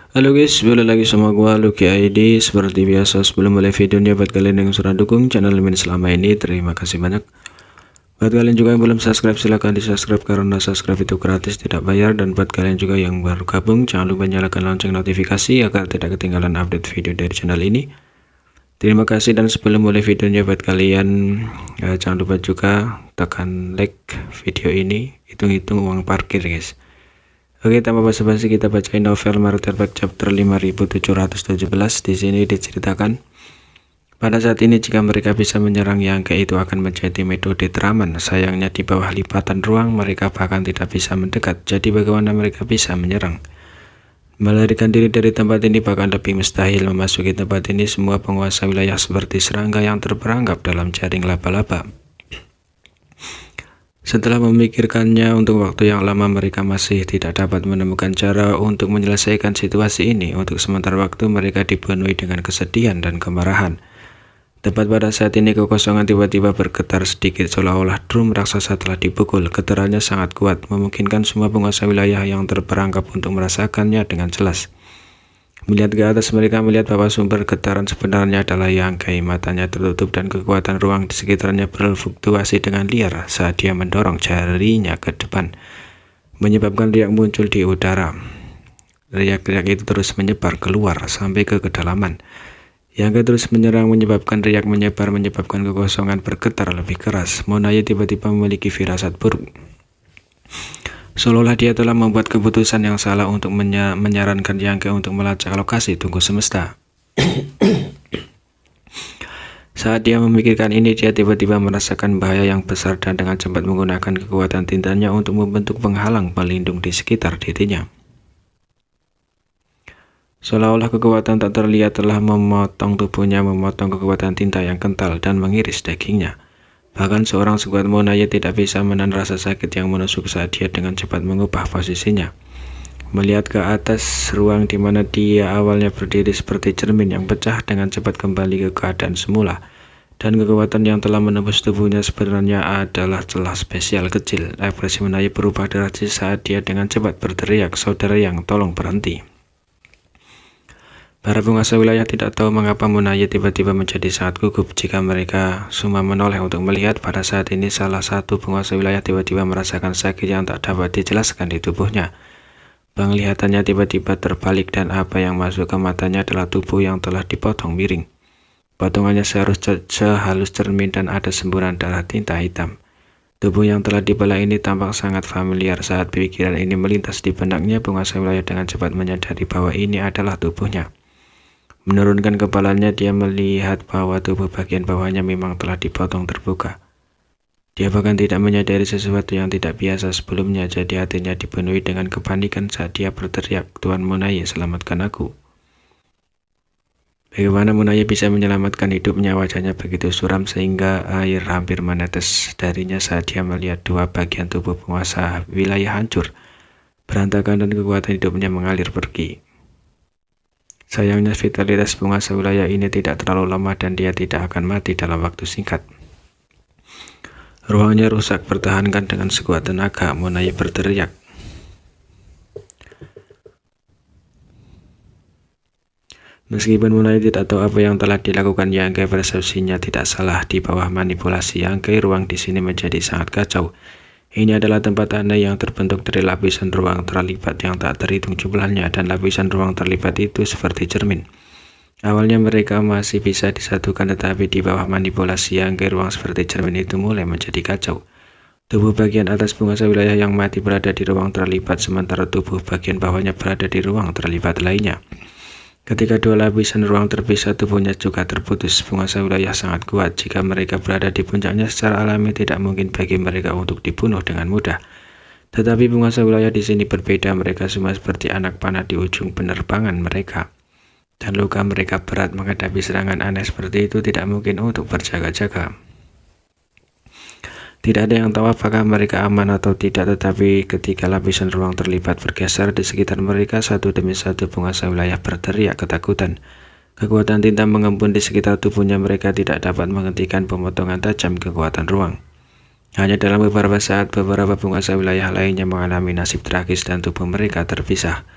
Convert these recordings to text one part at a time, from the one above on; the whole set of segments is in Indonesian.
Halo guys, balik lagi sama gua Lucky ID. Seperti biasa sebelum mulai videonya, buat kalian yang sudah dukung channel ini selama ini, terima kasih banyak. Buat kalian juga yang belum subscribe, silahkan di subscribe karena subscribe itu gratis, tidak bayar. Dan buat kalian juga yang baru gabung, jangan lupa nyalakan lonceng notifikasi agar tidak ketinggalan update video dari channel ini. Terima kasih. Dan sebelum mulai videonya, buat kalian jangan lupa juga tekan like video ini, hitung-hitung uang parkir guys. Oke, tanpa basa-basi kita bacain novel Martyr Bag chapter 5717. Di sini diceritakan, pada saat ini jika mereka bisa menyerang Yangke itu akan menjadi metode teraman. Sayangnya di bawah lipatan ruang mereka bahkan tidak bisa mendekat. Jadi bagaimana mereka bisa menyerang? Melarikan diri dari tempat ini bahkan lebih mustahil. Memasuki tempat ini semua penguasa wilayah seperti serangga yang terperangkap dalam jaring laba-laba. Setelah memikirkannya untuk waktu yang lama, mereka masih tidak dapat menemukan cara untuk menyelesaikan situasi ini. Untuk sementara waktu mereka dipenuhi dengan kesedihan dan kemarahan. Tepat pada saat ini kekosongan tiba-tiba bergetar sedikit, seolah-olah drum raksasa telah dipukul. Getarannya sangat kuat, memungkinkan semua penguasa wilayah yang terperangkap untuk merasakannya dengan jelas. Melihat ke atas, mereka melihat bahwa sumber getaran sebenarnya adalah Yangke. Matanya tertutup dan kekuatan ruang di sekitarnya berfluktuasi dengan liar saat dia mendorong jarinya ke depan, menyebabkan riak muncul di udara. Riak-riak itu terus menyebar keluar sampai ke kedalaman. Yangke terus menyerang, menyebabkan riak menyebar, menyebabkan kekosongan bergetar lebih keras. Monaye tiba-tiba memiliki firasat buruk. Seolah dia telah membuat keputusan yang salah untuk menyarankan Yangke untuk melacak lokasi tunggu semesta. Saat dia memikirkan ini, dia tiba-tiba merasakan bahaya yang besar dan dengan cepat menggunakan kekuatan tintanya untuk membentuk penghalang pelindung di sekitar dirinya. Seolah-olah kekuatan tak terlihat telah memotong tubuhnya, memotong kekuatan tinta yang kental dan mengiris dagingnya. Bahkan seorang sekuat Monaye tidak bisa menahan rasa sakit yang menusuk saat dia dengan cepat mengubah posisinya. Melihat ke atas, ruang di mana dia awalnya berdiri seperti cermin yang pecah dengan cepat kembali ke keadaan semula. Dan kekuatan yang telah menembus tubuhnya sebenarnya adalah celah spesial kecil. Ekspresi Monaye berubah drastis saat dia dengan cepat berteriak, "Saudara Yang, tolong berhenti." Para penguasa wilayah tidak tahu mengapa Monaye tiba-tiba menjadi sangat gugup. Jika mereka semua menoleh untuk melihat, pada saat ini salah satu penguasa wilayah tiba-tiba merasakan sakit yang tak dapat dijelaskan di tubuhnya. Penglihatannya tiba-tiba terbalik dan apa yang masuk ke matanya adalah tubuh yang telah dipotong miring. Potongannya sehalus cermin dan ada semburan darah tinta hitam. Tubuh yang telah dibelah ini tampak sangat familiar. Saat pikiran ini melintas di benaknya, penguasa wilayah dengan cepat menyadari bahwa ini adalah tubuhnya. Menurunkan kepalanya, dia melihat bahwa tubuh bagian bawahnya memang telah dipotong terbuka. Dia bahkan tidak menyadari sesuatu yang tidak biasa sebelumnya, jadi hatinya dipenuhi dengan kepanikan saat dia berteriak, "Tuan Monaye, selamatkan aku." Bagaimana Monaye bisa menyelamatkan hidupnya? Wajahnya begitu suram sehingga air hampir menetes darinya saat dia melihat dua bagian tubuh penguasa wilayah hancur, berantakan dan kekuatan hidupnya mengalir pergi. Sayangnya vitalitas penguasa wilayah ini tidak terlalu lama dan dia tidak akan mati dalam waktu singkat. Ruangnya rusak, pertahankan dengan sekuat tenaga, Monaye berteriak. Meskipun Monaye tidak tahu apa yang telah dilakukan Yangke, persepsinya tidak salah. Di bawah manipulasi Yangke, ruang di sini menjadi sangat kacau. Ini adalah tempat aneh yang terbentuk dari lapisan ruang terlipat yang tak terhitung jumlahnya, dan lapisan ruang terlipat itu seperti cermin. Awalnya mereka masih bisa disatukan, tetapi di bawah manipulasi Yangke, ruang seperti cermin itu mulai menjadi kacau. Tubuh bagian atas penguasa wilayah yang mati berada di ruang terlipat, sementara tubuh bagian bawahnya berada di ruang terlipat lainnya. Ketika dua lapisan ruang terpisah, tubuhnya juga terputus. Penguasa wilayah sangat kuat. Jika mereka berada di puncaknya, secara alami tidak mungkin bagi mereka untuk dibunuh dengan mudah. Tetapi penguasa wilayah di sini berbeda. Mereka semua seperti anak panah di ujung penerbangan mereka. Dan luka mereka berat. Menghadapi serangan aneh seperti itu tidak mungkin untuk berjaga-jaga. Tidak ada yang tahu apakah mereka aman atau tidak, tetapi ketika lapisan ruang terlipat bergeser di sekitar mereka, satu demi satu penguasa wilayah berteriak ketakutan. Kekuatan tinta mengembun di sekitar tubuhnya, mereka tidak dapat menghentikan pemotongan tajam kekuatan ruang. Hanya dalam beberapa saat, beberapa penguasa wilayah lainnya mengalami nasib tragis dan tubuh mereka terpisah.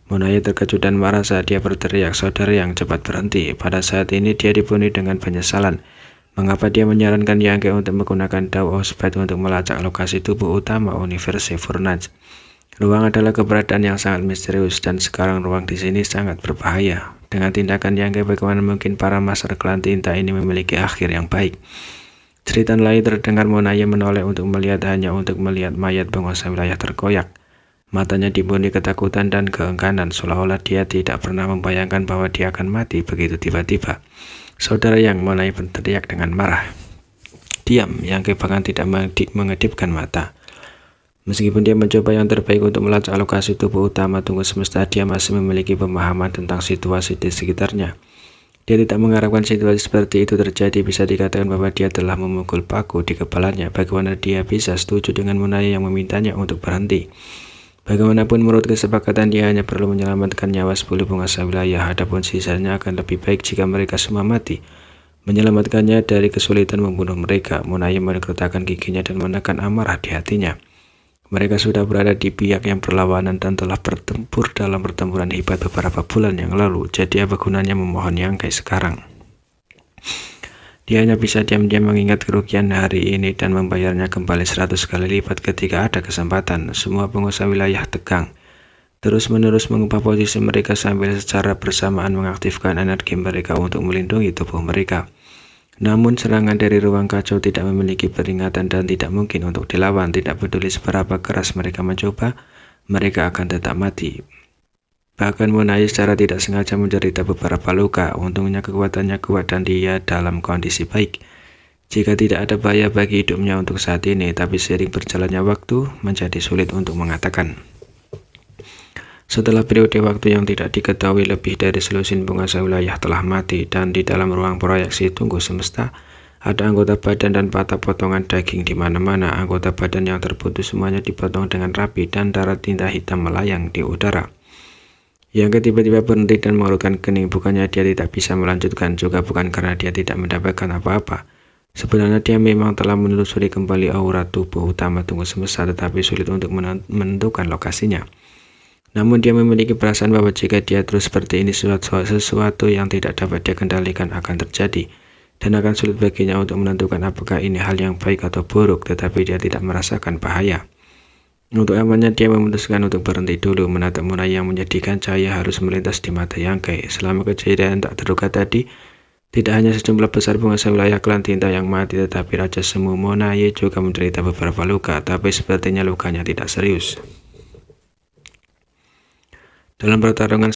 Monaye terkejut dan marah saat dia berteriak, "Saudara yang cepat berhenti." Pada saat ini dia dipenuhi dengan penyesalan. Mengapa dia menyarankan Yangke untuk menggunakan Dao Osbite untuk melacak lokasi tubuh utama Universe Furnage? Ruang adalah keberadaan yang sangat misterius dan sekarang ruang di sini sangat berbahaya. Dengan tindakan Yangke, bagaimana mungkin para Master Klan Tinta ini memiliki akhir yang baik? Cerita lain terdengar. Monaye menoleh untuk melihat, hanya untuk melihat mayat penguasa wilayah terkoyak. Matanya dipenuhi ketakutan dan keengganan, seolah-olah dia tidak pernah membayangkan bahwa dia akan mati begitu tiba-tiba. "Saudara Yang," Monaye berteriak dengan marah. "Diam!" Yangke bahkan tidak mengedipkan mata. Meskipun dia mencoba yang terbaik untuk melacak lokasi tubuh utama tunggu semesta, dia masih memiliki pemahaman tentang situasi di sekitarnya. Dia tidak mengharapkan situasi seperti itu terjadi. Bisa dikatakan bahwa dia telah memukul paku di kepalanya. Bagaimana dia bisa setuju dengan Monaye yang memintanya untuk berhenti? Bagaimanapun, menurut kesepakatan, dia hanya perlu menyelamatkan nyawa 10 penguasa wilayah. Adapun sisanya akan lebih baik jika mereka semua mati. Menyelamatkannya dari kesulitan membunuh mereka. Monaye menggertakkan giginya dan menekan amarah di hatinya. Mereka sudah berada di pihak yang berlawanan dan telah bertempur dalam pertempuran hebat beberapa bulan yang lalu. Jadi apa gunanya memohon Yangke sekarang? Dia hanya bisa diam-diam mengingat kerugian hari ini dan membayarnya kembali 100 kali lipat ketika ada kesempatan. Semua pengusaha wilayah tegang, terus-menerus mengubah posisi mereka sambil secara bersamaan mengaktifkan energi mereka untuk melindungi tubuh mereka. Namun serangan dari ruang kacau tidak memiliki peringatan dan tidak mungkin untuk dilawan. Tidak peduli seberapa keras mereka mencoba, mereka akan tetap mati. Bahkan Monaye secara tidak sengaja menderita beberapa luka. Untungnya kekuatannya kuat dan dia dalam kondisi baik. Jika tidak ada bahaya bagi hidupnya untuk saat ini, tapi seiring berjalannya waktu menjadi sulit untuk mengatakan. Setelah periode waktu yang tidak diketahui, lebih dari selusin penguasa wilayah telah mati, dan di dalam ruang proyeksi tunggu semesta ada anggota badan dan patah potongan daging di mana-mana. Anggota badan yang terputus semuanya dipotong dengan rapi dan darah tinta hitam melayang di udara. Yangke tiba-tiba berhenti dan mengerutkan kening. Bukannya dia tidak bisa melanjutkan, juga bukan karena dia tidak mendapatkan apa-apa. Sebenarnya dia memang telah menelusuri kembali aura tubuh utama tunggu semesta, tetapi sulit untuk menentukan lokasinya. Namun dia memiliki perasaan bahwa jika dia terus seperti ini, sesuatu yang tidak dapat dia kendalikan akan terjadi, dan akan sulit baginya untuk menentukan apakah ini hal yang baik atau buruk, tetapi dia tidak merasakan bahaya. Untuk amannya, dia memutuskan untuk berhenti dulu. Menatap Monaye yang menyedihkan, cahaya harus melintas di mata Yangke. Selama kejadian tak terduga tadi, tidak hanya sejumlah besar penguasa wilayah klan Tinta yang mati, tetapi Raja Semu Monaye juga menderita beberapa luka, tapi sepertinya lukanya tidak serius. Dalam pertarungan